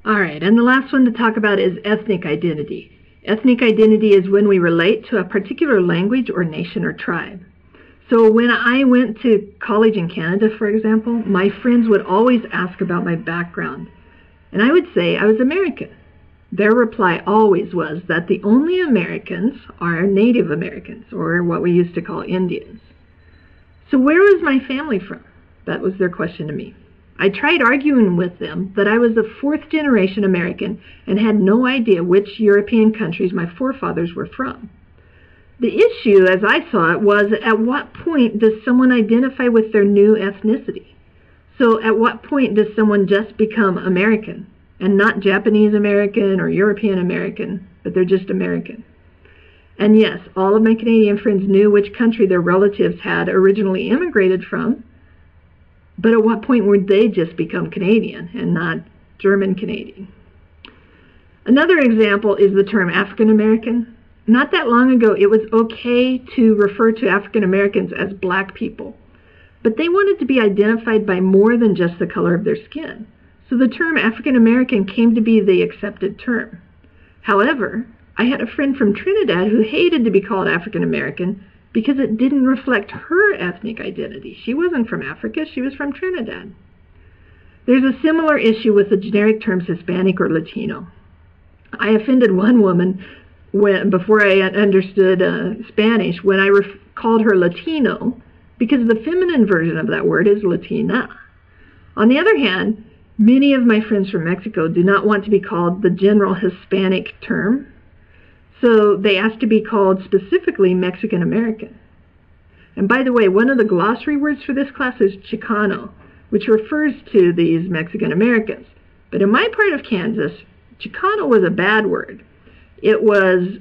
All right, and the last one to talk about is ethnic identity. Ethnic identity is when we relate to a particular language or nation or tribe. So when I went to college in Canada, for example, my friends would always ask about my background. And I would say I was American. Their reply always was that the only Americans are Native Americans, or what we used to call Indians. So where was my family from? That was their question to me. I tried arguing with them that I was a fourth-generation American and had no idea which European countries my forefathers were from. The issue, as I saw it, was at what point does someone identify with their new ethnicity? So at what point does someone just become American, and not Japanese American or European American, but they're just American? And yes, all of my Canadian friends knew which country their relatives had originally immigrated from, but at what point would they just become Canadian and not German Canadian? Another example is the term African American. Not that long ago, it was okay to refer to African Americans as black people, but they wanted to be identified by more than just the color of their skin. So the term African American came to be the accepted term. However, I had a friend from Trinidad who hated to be called African American because it didn't reflect her ethnic identity. She wasn't from Africa, she was from Trinidad. There's a similar issue with the generic terms Hispanic or Latino. I offended one woman before I understood Spanish when I called her Latino, because the feminine version of that word is Latina. On the other hand, many of my friends from Mexico do not want to be called the general Hispanic term, so they asked to be called specifically Mexican American. And by the way, one of the glossary words for this class is Chicano, which refers to these Mexican Americans. But in my part of Kansas, Chicano was a bad word. It was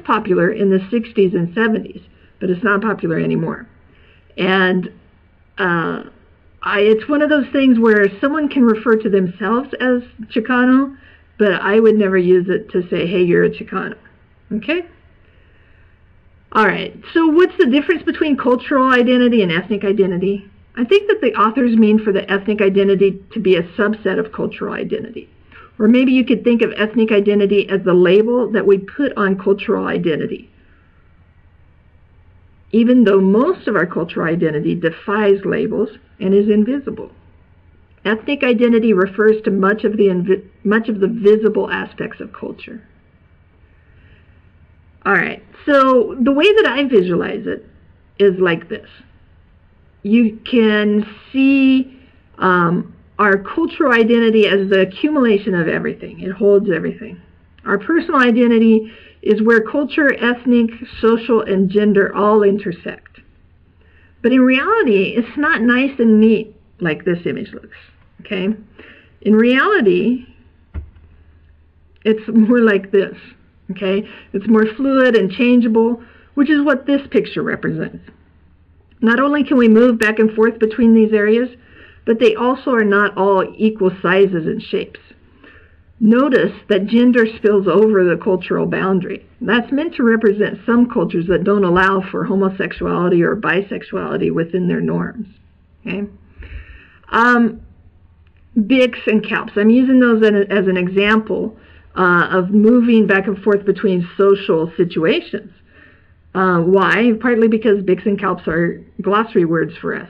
popular in the 60s and 70s, but it's not popular anymore. And it's one of those things where someone can refer to themselves as Chicano, but I would never use it to say, hey, you're a Chicano. Okay? All right, so what's the difference between cultural identity and ethnic identity? I think that the authors mean for the ethnic identity to be a subset of cultural identity. Or maybe you could think of ethnic identity as the label that we put on cultural identity, even though most of our cultural identity defies labels and is invisible. Ethnic identity refers to much of the visible aspects of culture. All right, so the way that I visualize it is like this. You can see our cultural identity as the accumulation of everything. It holds everything. Our personal identity is where culture, ethnic, social, and gender all intersect. But in reality, it's not nice and neat like this image looks, okay? In reality, it's more like this, okay? It's more fluid and changeable, which is what this picture represents. Not only can we move back and forth between these areas, but they also are not all equal sizes and shapes. Notice that gender spills over the cultural boundary. That's meant to represent some cultures that don't allow for homosexuality or bisexuality within their norms. Okay? Bics and CALPs. I'm using those as an example of moving back and forth between social situations. Why? Partly because Bics and CALPs are glossary words for us.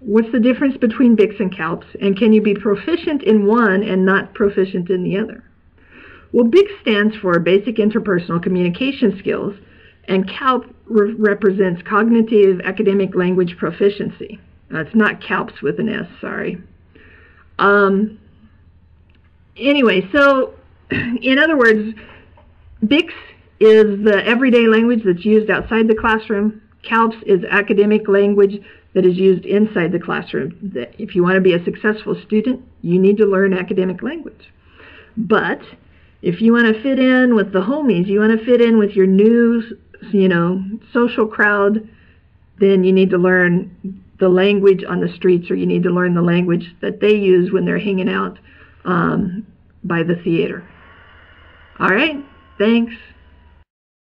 What's the difference between Bics and CALPs, and can you be proficient in one and not proficient in the other? Well, BIC stands for Basic Interpersonal Communication Skills, and CALP represents Cognitive Academic Language Proficiency. It's not CALPS with an S, sorry. Anyway, so in other words, BICS is the everyday language that's used outside the classroom. CALPS is academic language that is used inside the classroom. If you want to be a successful student, you need to learn academic language. But if you want to fit in with the homies, you want to fit in with your new, social crowd, then you need to learn the language on the streets, or you need to learn the language that they use when they're hanging out by the theater. All right, thanks.